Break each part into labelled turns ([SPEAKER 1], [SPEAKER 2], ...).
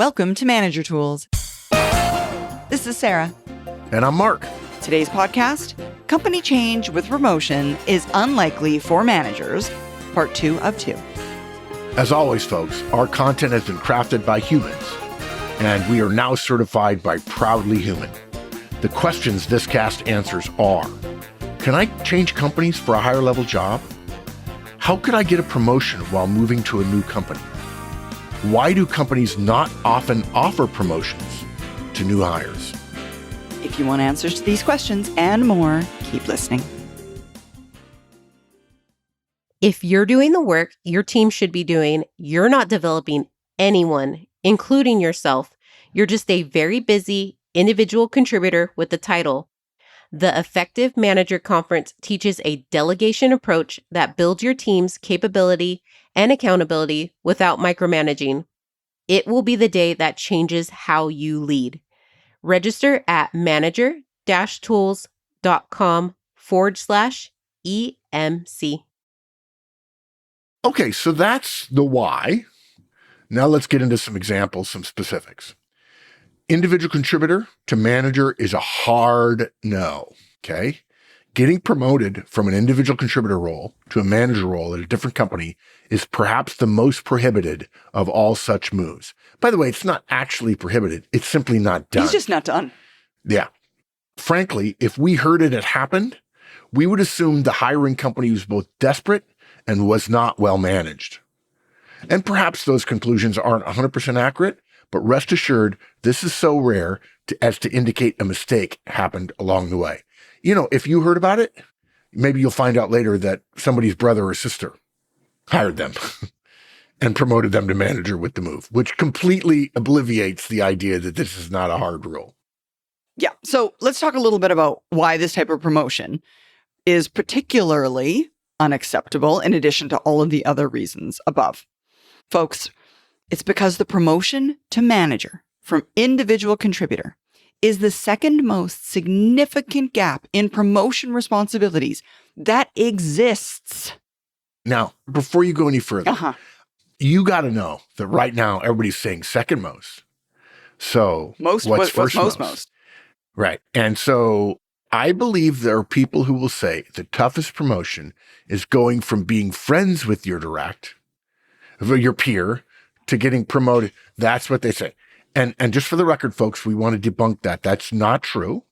[SPEAKER 1] Welcome to Manager Tools. This is Sarah.
[SPEAKER 2] And I'm Mark.
[SPEAKER 1] Today's podcast, Company Change with Promotion is Unlikely for Managers, Part 2 of 2.
[SPEAKER 2] As always, folks, our content has been crafted by humans, and we are now certified by Proudly Human. The questions this cast answers are, can I change companies for a higher level job? How could I get a promotion while moving to a new company? Why do companies not often offer promotions to new hires?
[SPEAKER 1] If you want answers to these questions and more, keep listening.
[SPEAKER 3] If you're doing the work your team should be doing, you're not developing anyone, including yourself. You're just a very busy individual contributor with the title. The Effective Manager Conference teaches a delegation approach that builds your team's capability and accountability without micromanaging. It will be the day that changes how you lead. Register at manager-tools.com/EMC.
[SPEAKER 2] Okay, so that's the why. Now let's get into some examples, some specifics. Individual contributor to manager is a hard no, okay? Getting promoted from an individual contributor role to a manager role at a different company is perhaps the most prohibited of all such moves. By the way, it's not actually prohibited. It's simply not done.
[SPEAKER 1] He's just not done.
[SPEAKER 2] Yeah. Frankly, if we heard it had happened, we would assume the hiring company was both desperate and was not well managed. And perhaps those conclusions aren't 100% accurate, but rest assured, this is so rare as to indicate a mistake happened along the way. You know, if you heard about it, maybe you'll find out later that somebody's brother or sister hired them and promoted them to manager with the move, which completely obliviates the idea that this is not a hard rule.
[SPEAKER 1] Yeah, so let's talk a little bit about why this type of promotion is particularly unacceptable in addition to all of the other reasons above. Folks, it's because the promotion to manager from individual contributor is the second most significant gap in promotion responsibilities that exists.
[SPEAKER 2] Now, before you go any further, you got to know that right now everybody's saying second most. So what's first most? Right. And so I believe there are people who will say the toughest promotion is going from being friends with your peer, to getting promoted. That's what they say. And just for the record, folks, we want to debunk that. That's not true.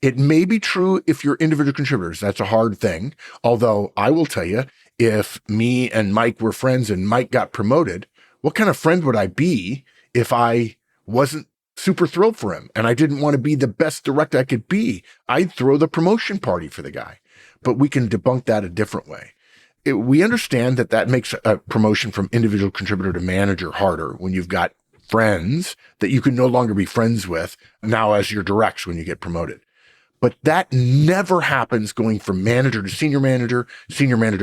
[SPEAKER 2] It may be true if you're individual contributors. That's a hard thing. Although I will tell you, if me and Mike were friends and Mike got promoted, what kind of friend would I be if I wasn't super thrilled for him and I didn't want to be the best director I could be? I'd throw the promotion party for the guy. But we can debunk that a different way. We understand that makes a promotion from individual contributor to manager harder when you've got friends that you can no longer be friends with now as your directs when you get promoted. But that never happens going from manager to senior manager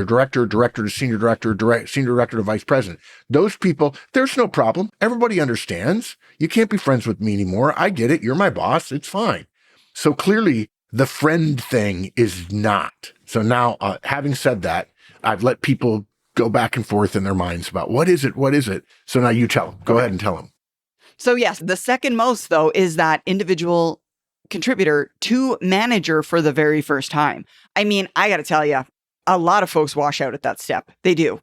[SPEAKER 2] director, director to senior director, senior director to vice president. Those people, there's no problem. Everybody understands. You can't be friends with me anymore. I get it. You're my boss. It's fine. So clearly the friend thing is not. So now, having said that, I've let people go back and forth in their minds about what is it? So now you tell them. Go ahead and tell them.
[SPEAKER 1] So yes, the second most, though, is that individual contributor to manager for the very first time. I mean, I got to tell you, a lot of folks wash out at that step. They do.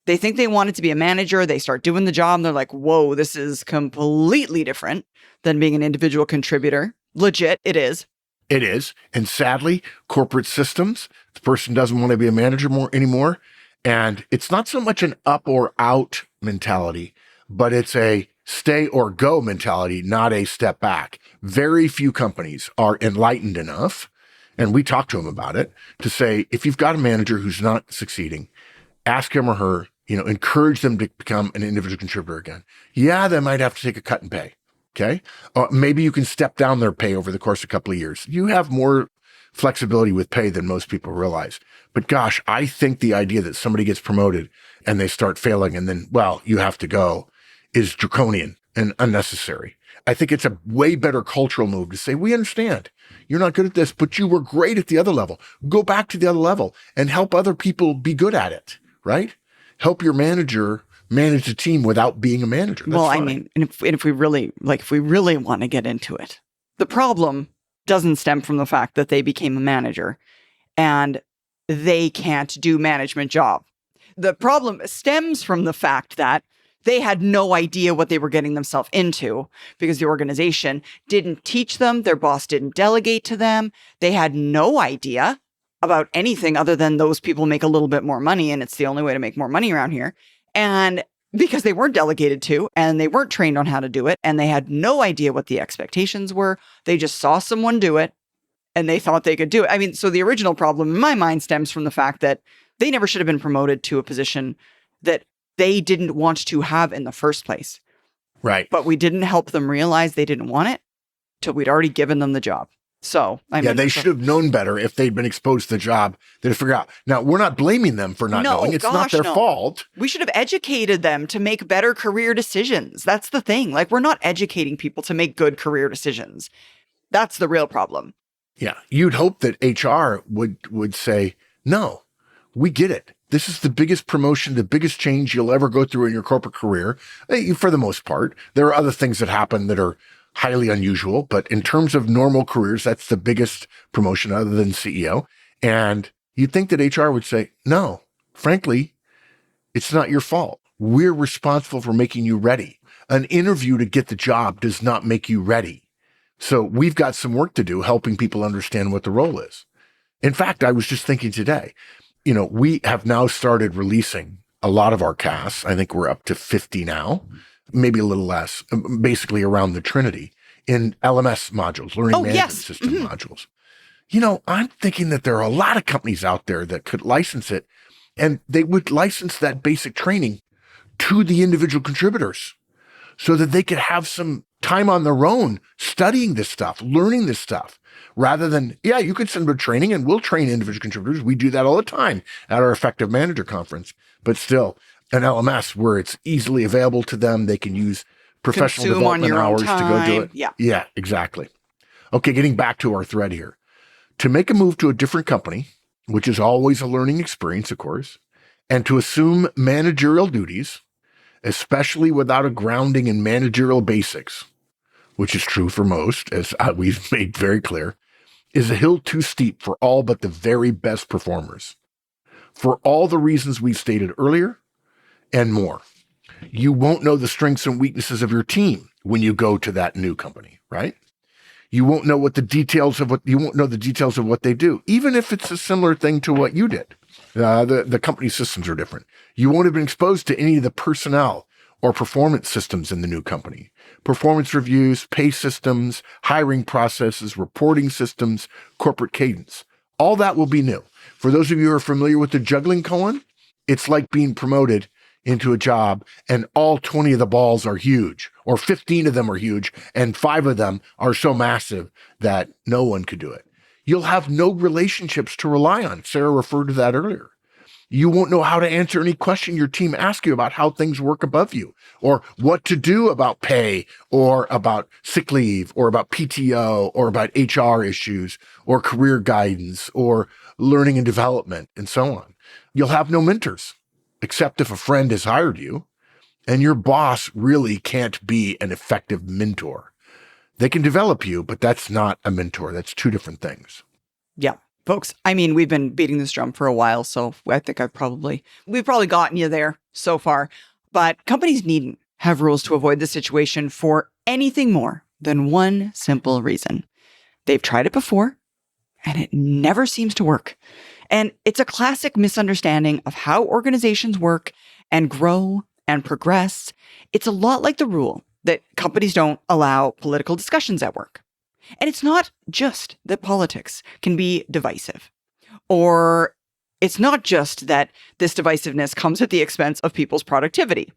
[SPEAKER 1] They think they want it to be a manager. They start doing the job. And they're like, whoa, this is completely different than being an individual contributor. Legit, it is.
[SPEAKER 2] It is. And sadly, corporate systems, the person doesn't want to be a manager anymore. And it's not so much an up or out mentality, but it's a stay or go mentality, not a step back. Very few companies are enlightened enough, and we talk to them about it, to say, if you've got a manager who's not succeeding, ask him or her, encourage them to become an individual contributor again. Yeah, they might have to take a cut in pay. Okay. Maybe you can step down their pay over the course of a couple of years. You have more flexibility with pay than most people realize. But gosh, I think the idea that somebody gets promoted and they start failing and then, well, you have to go is draconian and unnecessary. I think it's a way better cultural move to say, we understand you're not good at this, but you were great at the other level. Go back to the other level and help other people be good at it, right? Help your manager manage a team without being a manager. That's
[SPEAKER 1] Well, I
[SPEAKER 2] fine.
[SPEAKER 1] mean, and if we really want to get into it, the problem doesn't stem from the fact that they became a manager and they can't do management job. The problem stems from the fact that they had no idea what they were getting themselves into because the organization didn't teach them. Their boss didn't delegate to them. They had no idea about anything other than those people make a little bit more money and it's the only way to make more money around here. And because they weren't delegated to and they weren't trained on how to do it and they had no idea what the expectations were, they just saw someone do it and they thought they could do it. I mean, so the original problem in my mind stems from the fact that they never should have been promoted to a position that they didn't want to have in the first place.
[SPEAKER 2] Right.
[SPEAKER 1] But we didn't help them realize they didn't want it till we'd already given them the job. So, I mean,
[SPEAKER 2] they should have known better if they'd been exposed to the job. They'd figure out. Now, we're not blaming them for not knowing. It's not their fault.
[SPEAKER 1] We should have educated them to make better career decisions. That's the thing. Like, we're not educating people to make good career decisions. That's the real problem.
[SPEAKER 2] Yeah. You'd hope that HR would say, no, we get it. This is the biggest promotion, the biggest change you'll ever go through in your corporate career. For the most part, there are other things that happen that are highly unusual, but in terms of normal careers, that's the biggest promotion other than CEO. And you'd think that HR would say, no, frankly, it's not your fault. We're responsible for making you ready. An interview to get the job does not make you ready. So we've got some work to do helping people understand what the role is. In fact, I was just thinking today, we have now started releasing a lot of our casts. I think we're up to 50 now, maybe a little less, basically around the Trinity in LMS modules, learning management system modules. I'm thinking that there are a lot of companies out there that could license it, and they would license that basic training to the individual contributors so that they could have some time on their own studying this stuff, learning this stuff. Rather than, you could send them to training and we'll train individual contributors. We do that all the time at our Effective Manager Conference. But still, an LMS where it's easily available to them, they can use professional development hours to go do it. Yeah, exactly. Okay, getting back to our thread here. To make a move to a different company, which is always a learning experience, of course, and to assume managerial duties, especially without a grounding in managerial basics, which is true for most, as we've made very clear, is a hill too steep for all but the very best performers. For all the reasons we've stated earlier and more. You won't know the strengths and weaknesses of your team when you go to that new company, right? You won't know the details of what they do, even if it's a similar thing to what you did. The company systems are different. You won't have been exposed to any of the personnel or performance systems in the new company. Performance reviews, pay systems, hiring processes, reporting systems, corporate cadence. All that will be new. For those of you who are familiar with the juggling koan, it's like being promoted into a job and all 20 of the balls are huge, or 15 of them are huge, and 5 of them are so massive that no one could do it. You'll have no relationships to rely on. Sarah referred to that earlier. You won't know how to answer any question your team asks you about how things work above you, or what to do about pay, or about sick leave, or about PTO, or about HR issues, or career guidance, or learning and development, and so on. You'll have no mentors, except if a friend has hired you, and your boss really can't be an effective mentor. They can develop you, but that's not a mentor. That's 2 different things.
[SPEAKER 1] Yeah. Folks, I mean, we've been beating this drum for a while, so I think we've probably gotten you there so far. But companies needn't have rules to avoid this situation for anything more than one simple reason. They've tried it before, and it never seems to work. And it's a classic misunderstanding of how organizations work and grow and progress. It's a lot like the rule that companies don't allow political discussions at work. And it's not just that politics can be divisive, or it's not just that this divisiveness comes at the expense of people's productivity.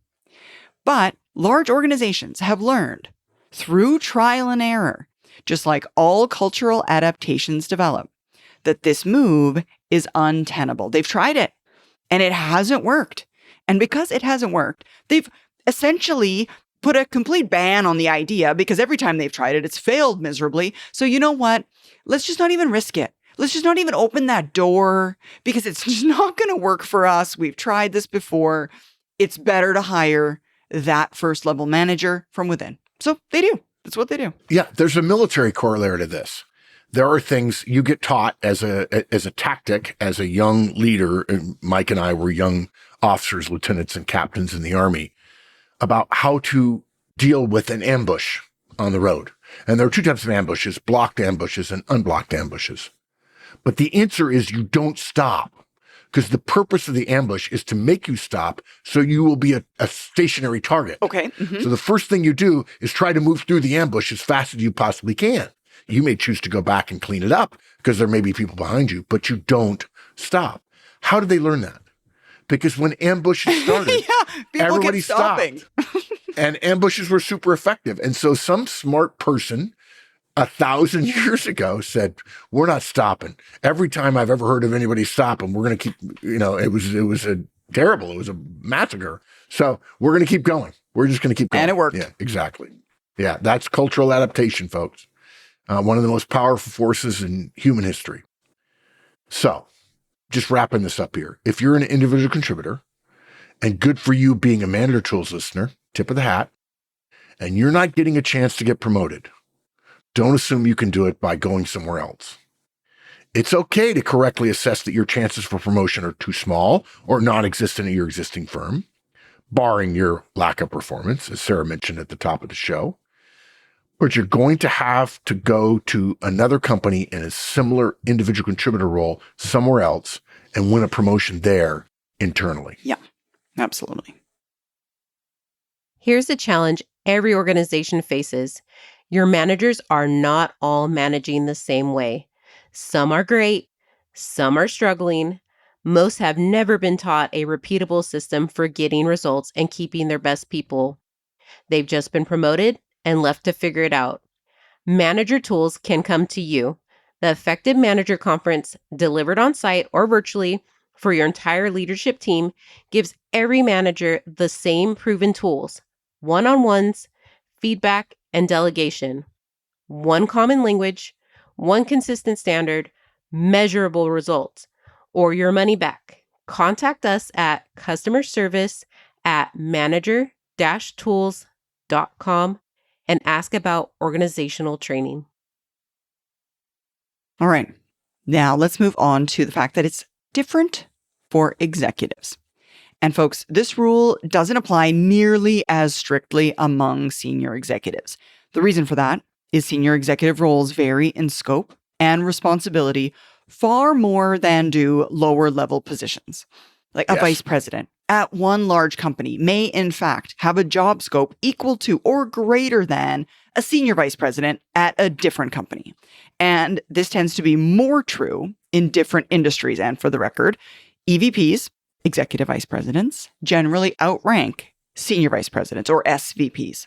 [SPEAKER 1] But large organizations have learned through trial and error, just like all cultural adaptations develop, that this move is untenable. They've tried it and it hasn't worked. And because it hasn't worked, they've essentially put a complete ban on the idea because every time they've tried it, it's failed miserably. So you know what? Let's just not even risk it. Let's just not even open that door because it's just not going to work for us. We've tried this before. it's better to hire that first level manager from within. So they do. That's what they do.
[SPEAKER 2] Yeah, there's a military corollary to this. There are things you get taught as a tactic, as a young leader. And Mike and I were young officers, lieutenants, and captains in the Army, about how to deal with an ambush on the road. And there are two types of ambushes, blocked ambushes and unblocked ambushes. But the answer is you don't stop, because the purpose of the ambush is to make you stop so you will be a stationary target.
[SPEAKER 1] Okay. Mm-hmm.
[SPEAKER 2] So the first thing you do is try to move through the ambush as fast as you possibly can. You may choose to go back and clean it up because there may be people behind you, but you don't stop. How did they learn that? Because when ambushes started, everybody stopped. And ambushes were super effective. And so some smart person 1,000 years ago said, we're not stopping. Every time I've ever heard of anybody stopping, we're going to keep, it was a terrible. It was a massacre. So we're going to keep going. We're just going to keep going.
[SPEAKER 1] And it worked.
[SPEAKER 2] Yeah, exactly. Yeah, that's cultural adaptation, folks. One of the most powerful forces in human history. So just wrapping this up here. If you're an individual contributor, and good for you being a Manager Tools listener, tip of the hat, and you're not getting a chance to get promoted, don't assume you can do it by going somewhere else. It's okay to correctly assess that your chances for promotion are too small or non-existent at your existing firm, barring your lack of performance, as Sarah mentioned at the top of the show. But you're going to have to go to another company in a similar individual contributor role somewhere else and win a promotion there internally.
[SPEAKER 1] Yeah, absolutely.
[SPEAKER 3] Here's the challenge every organization faces. Your managers are not all managing the same way. Some are great, some are struggling. Most have never been taught a repeatable system for getting results and keeping their best people. They've just been promoted and left to figure it out. Manager Tools can come to you. The Effective Manager Conference, delivered on site or virtually for your entire leadership team, gives every manager the same proven tools: one-on-ones, feedback, and delegation. One common language, one consistent standard, measurable results, or your money back. Contact us at customerservice@manager-tools.com and ask about organizational training.
[SPEAKER 1] All right. Now let's move on to the fact that it's different for executives. And folks, this rule doesn't apply nearly as strictly among senior executives. The reason for that is senior executive roles vary in scope and responsibility far more than do lower level positions. Like a vice president at one large company may in fact have a job scope equal to or greater than a senior vice president at a different company. And this tends to be more true in different industries. And for the record, EVPs, executive vice presidents, generally outrank senior vice presidents or SVPs.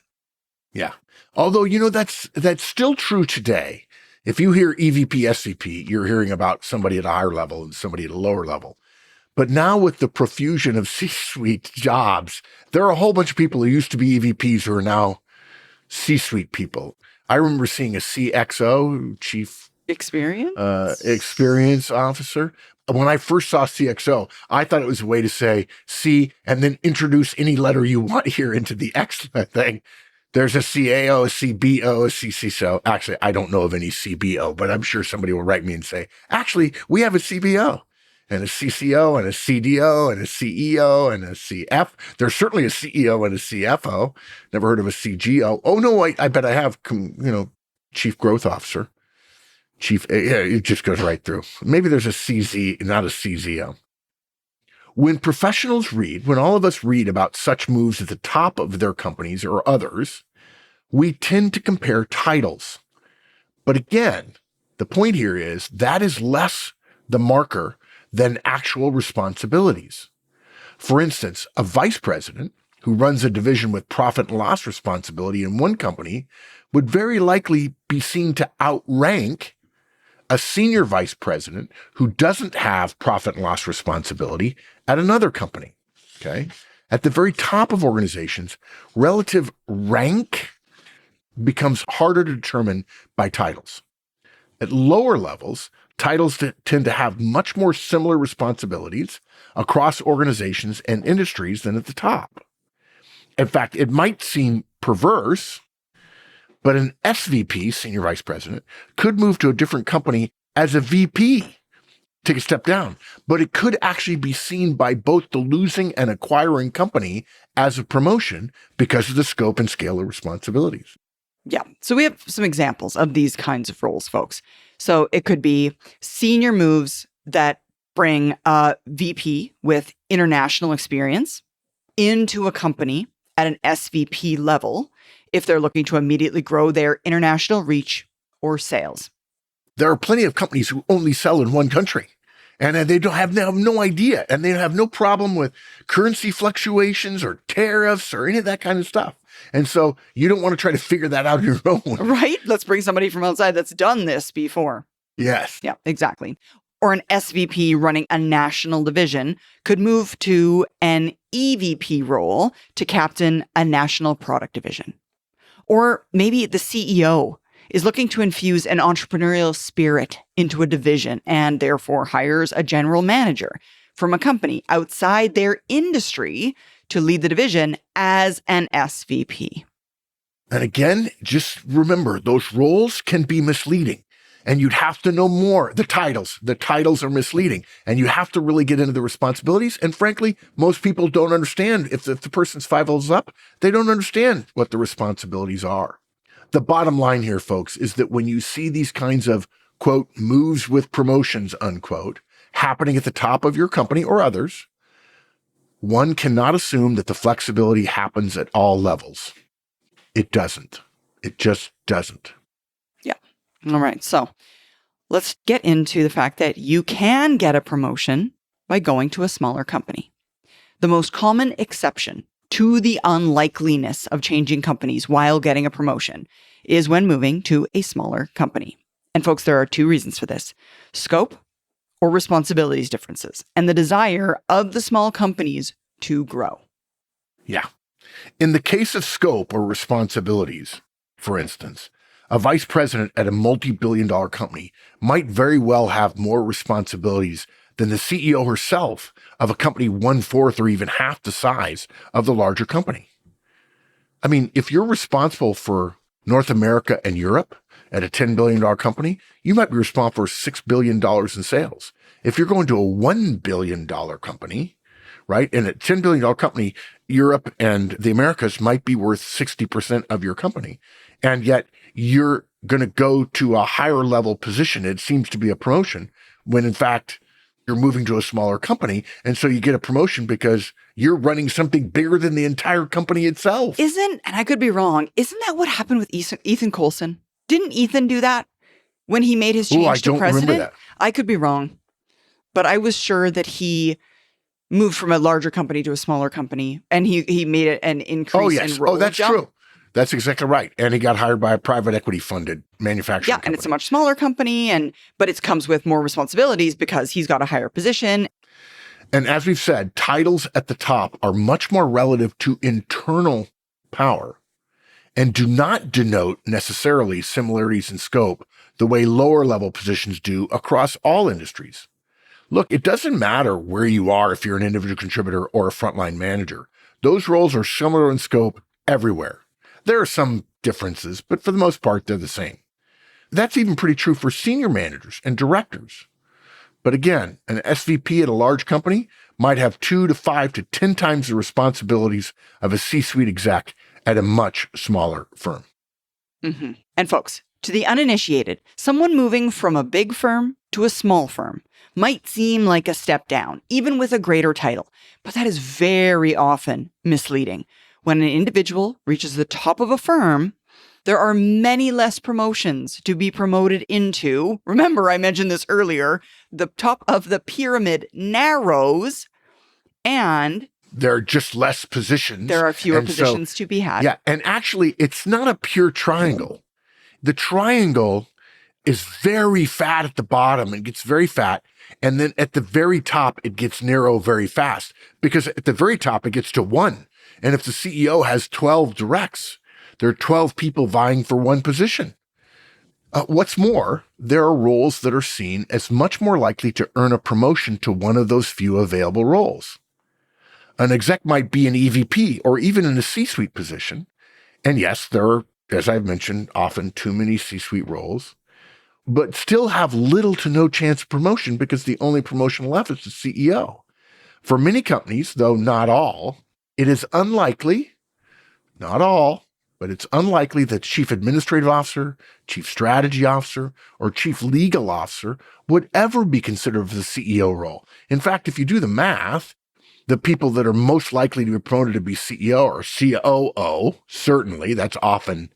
[SPEAKER 2] Yeah. Although, that's still true today. If you hear EVP, SVP, you're hearing about somebody at a higher level and somebody at a lower level. But now with the profusion of C-suite jobs, there are a whole bunch of people who used to be EVPs who are now C-suite people. I remember seeing a CXO, Chief Experience Officer. When I first saw CXO, I thought it was a way to say C and then introduce any letter you want here into the X thing. There's a CAO, a CBO, a CCSO. Actually, I don't know of any CBO, but I'm sure somebody will write me and say, actually, we have a CBO and a CCO and a CDO and a CEO and a CF. There's certainly a CEO and a CFO. Never heard of a CGO. Oh, no, I bet I have, Chief Growth Officer. It just goes right through. Maybe there's a CZ, not a CZO. When all of us read about such moves at the top of their companies or others, we tend to compare titles. But again, the point here is that is less the marker than actual responsibilities. For instance, a vice president who runs a division with profit and loss responsibility in one company would very likely be seen to outrank a senior vice president who doesn't have profit and loss responsibility at another company. Okay. At the very top of organizations, relative rank becomes harder to determine by titles. At lower levels, titles tend to have much more similar responsibilities across organizations and industries than at the top. In fact, it might seem perverse, but an SVP, Senior Vice President, could move to a different company as a VP, take a step down, but it could actually be seen by both the losing and acquiring company as a promotion because of the scope and scale of responsibilities.
[SPEAKER 1] Yeah. So we have some examples of these kinds of roles, folks. So it could be senior moves that bring a VP with international experience into a company at an SVP level if they're looking to immediately grow their international reach or sales.
[SPEAKER 2] There are plenty of companies who only sell in one country, and they have no idea, and they have no problem with currency fluctuations or tariffs or any of that kind of stuff. And so you don't want to try to figure that out on your own.
[SPEAKER 1] Right? Let's bring somebody from outside that's done this before.
[SPEAKER 2] Yes.
[SPEAKER 1] Yeah, exactly. Or an SVP running a national division could move to an EVP role to captain a national product division. Or maybe the CEO is looking to infuse an entrepreneurial spirit into a division and therefore hires a general manager from a company outside their industry to lead the division as an SVP.
[SPEAKER 2] And again, just remember, those roles can be misleading, and you'd have to know more. The titles are misleading, and you have to really get into the responsibilities. And frankly, most people don't understand. If the person's 5 levels up, they don't understand what the responsibilities are. The bottom line here, folks, is that when you see these kinds of, quote, moves with promotions, unquote, happening at the top of your company or others, one cannot assume that the flexibility happens at all levels. It doesn't. It just doesn't.
[SPEAKER 1] Yeah. All right. So let's get into the fact that you can get a promotion by going to a smaller company. The most common exception to the unlikeliness of changing companies while getting a promotion is when moving to a smaller company. And folks, there are 2 reasons for this: scope or responsibilities differences, and the desire of the small companies to grow.
[SPEAKER 2] Yeah. In the case of scope or responsibilities, for instance, a vice president at a multi-billion-dollar company might very well have more responsibilities than the CEO herself of a company 1/4 or even half the size of the larger company. I mean, if you're responsible for North America and Europe at a $10 billion company, you might be responsible for $6 billion in sales. If you're going to a $1 billion company, right, and a $10 billion company, Europe and the Americas might be worth 60% of your company. And yet you're going to go to a higher level position. It seems to be a promotion when in fact you're moving to a smaller company. And so you get a promotion because you're running something bigger than the entire company itself.
[SPEAKER 1] And I could be wrong, isn't that what happened with Ethan Coulson? Didn't Ethan do that when he made his change to president?
[SPEAKER 2] Remember that.
[SPEAKER 1] I could be wrong, but I was sure that he moved from a larger company to a smaller company, and he made it an increase in role.
[SPEAKER 2] Oh, that's
[SPEAKER 1] jump.
[SPEAKER 2] true. That's exactly right. And he got hired by a private equity funded manufacturing company.
[SPEAKER 1] And it's a much smaller company, but it comes with more responsibilities because he's got a higher position.
[SPEAKER 2] And as we've said, titles at the top are much more relative to internal power and do not denote necessarily similarities in scope the way lower level positions do across all industries. Look, it doesn't matter where you are if you're an individual contributor or a frontline manager. Those roles are similar in scope everywhere. There are some differences, but for the most part, they're the same. That's even pretty true for senior managers and directors. But again, an SVP at a large company might have 2 to 5 to 10 times the responsibilities of a C-suite exec at a much smaller firm.
[SPEAKER 1] Mm-hmm. And folks, to the uninitiated, someone moving from a big firm to a small firm might seem like a step down, even with a greater title, but that is very often misleading. When an individual reaches the top of a firm, there are many less promotions to be promoted into. Remember, I mentioned this earlier, the top of the pyramid narrows and
[SPEAKER 2] there are just less positions.
[SPEAKER 1] There are fewer positions to be had.
[SPEAKER 2] Yeah, and actually, it's not a pure triangle. The triangle is very fat at the bottom and gets very fat. And then at the very top, it gets narrow very fast because at the very top, it gets to 1. And if the CEO has 12 directs, there are 12 people vying for one position. What's more, there are roles that are seen as much more likely to earn a promotion to one of those few available roles. An exec might be an EVP or even in a C-suite position. And yes, there are, as I've mentioned, often too many C-suite roles, but still have little to no chance of promotion because the only promotion left is the CEO. For many companies, though not all, it is unlikely, not all, but it's unlikely that Chief Administrative Officer, Chief Strategy Officer, or Chief Legal Officer would ever be considered for the CEO role. In fact, if you do the math, the people that are most likely to be promoted to be CEO or COO, certainly, that's often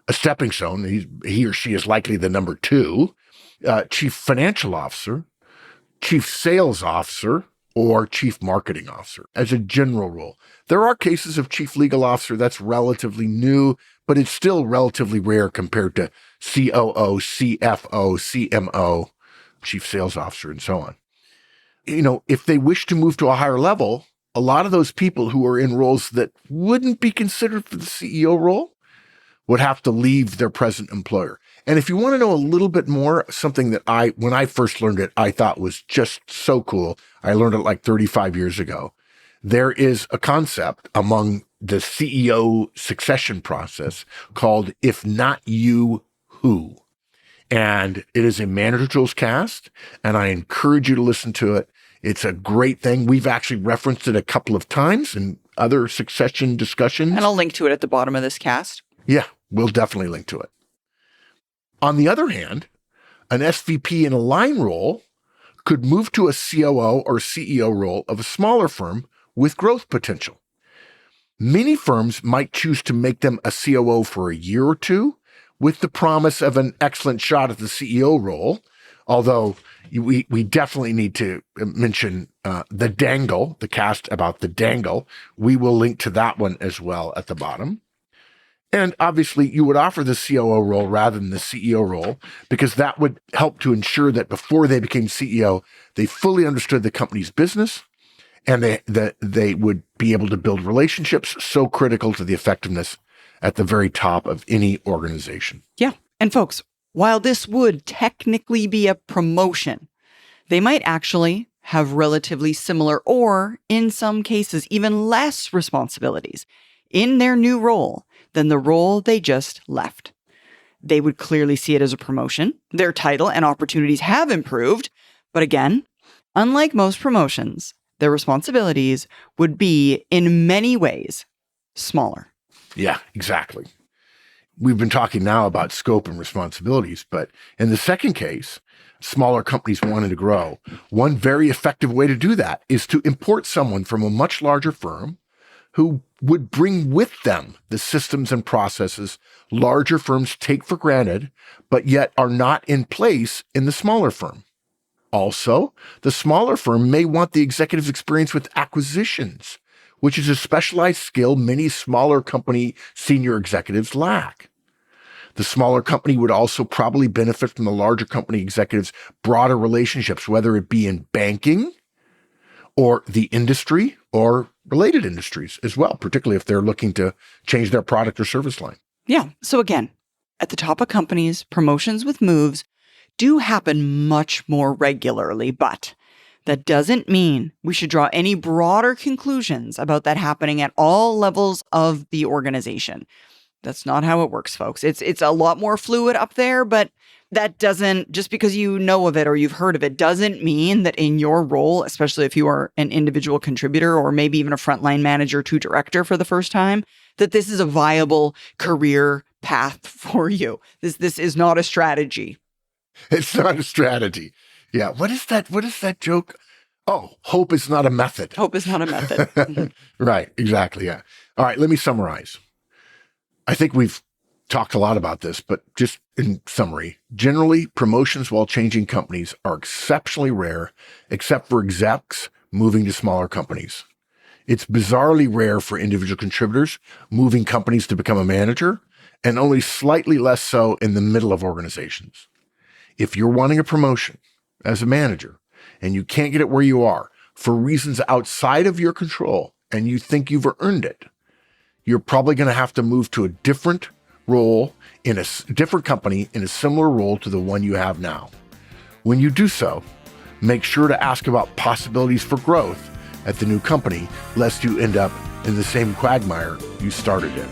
[SPEAKER 2] a stepping stone. He or she is likely the number 2, Chief Financial Officer, Chief Sales Officer, or Chief Marketing Officer as a general rule. There are cases of Chief Legal Officer that's relatively new, but it's still relatively rare compared to COO, CFO, CMO, Chief Sales Officer, and so on. If they wish to move to a higher level, a lot of those people who are in roles that wouldn't be considered for the CEO role would have to leave their present employer. And if you want to know a little bit more, something that when I first learned it, I thought was just so cool. I learned it like 35 years ago. There is a concept among the CEO succession process called "If Not You, Who?" And it is a Manager Tools cast, and I encourage you to listen to it. It's a great thing. We've actually referenced it a couple of times in other succession discussions.
[SPEAKER 1] And I'll link to it at the bottom of this cast.
[SPEAKER 2] Yeah, we'll definitely link to it. On the other hand, an SVP in a line role could move to a COO or CEO role of a smaller firm with growth potential. Many firms might choose to make them a COO for a year or two with the promise of an excellent shot at the CEO role, although we definitely need to mention the dangle, the cast about the dangle. We will link to that one as well at the bottom. And obviously, you would offer the COO role rather than the CEO role because that would help to ensure that before they became CEO, they fully understood the company's business and they would be able to build relationships so critical to the effectiveness at the very top of any organization.
[SPEAKER 1] Yeah. And folks, while this would technically be a promotion, they might actually have relatively similar or, in some cases, even less responsibilities in their new role than the role they just left. They would clearly see it as a promotion. Their title and opportunities have improved. But again, unlike most promotions, their responsibilities would be in many ways smaller.
[SPEAKER 2] Yeah, exactly. We've been talking now about scope and responsibilities, but in the second case, smaller companies wanting to grow, one very effective way to do that is to import someone from a much larger firm who would bring with them the systems and processes larger firms take for granted, but yet are not in place in the smaller firm. Also, the smaller firm may want the executive's experience with acquisitions, which is a specialized skill many smaller company senior executives lack. The smaller company would also probably benefit from the larger company executives' broader relationships, whether it be in banking or the industry or related industries as well, particularly if they're looking to change their product or service line.
[SPEAKER 1] Yeah. So again, at the top of companies, promotions with moves do happen much more regularly, but that doesn't mean we should draw any broader conclusions about that happening at all levels of the organization. That's not how it works, folks. It's a lot more fluid up there, but that doesn't, just because you know of it or you've heard of it, doesn't mean that in your role, especially if you are an individual contributor or maybe even a frontline manager to director for the first time, that this is a viable career path for you. This is not a strategy.
[SPEAKER 2] It's not a strategy. Yeah. What is that joke? Oh, hope is not a method.
[SPEAKER 1] Hope is not a method.
[SPEAKER 2] Right. Exactly. Yeah. All right. Let me summarize. I think we've talked a lot about this, but just in summary, generally promotions while changing companies are exceptionally rare, except for execs moving to smaller companies. It's bizarrely rare for individual contributors moving companies to become a manager, and only slightly less so in the middle of organizations. If you're wanting a promotion as a manager and you can't get it where you are for reasons outside of your control and you think you've earned it, you're probably going to have to move to a different, role in a different company in a similar role to the one you have now. When you do so, make sure to ask about possibilities for growth at the new company, lest you end up in the same quagmire you started in.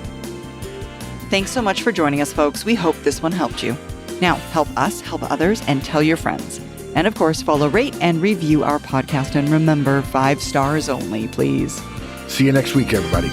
[SPEAKER 1] Thanks so much for joining us, folks. We hope this one helped you. Now, help us help others and tell your friends. And of course, follow, rate, and review our podcast. And remember, 5 stars only, please.
[SPEAKER 2] See you next week, everybody.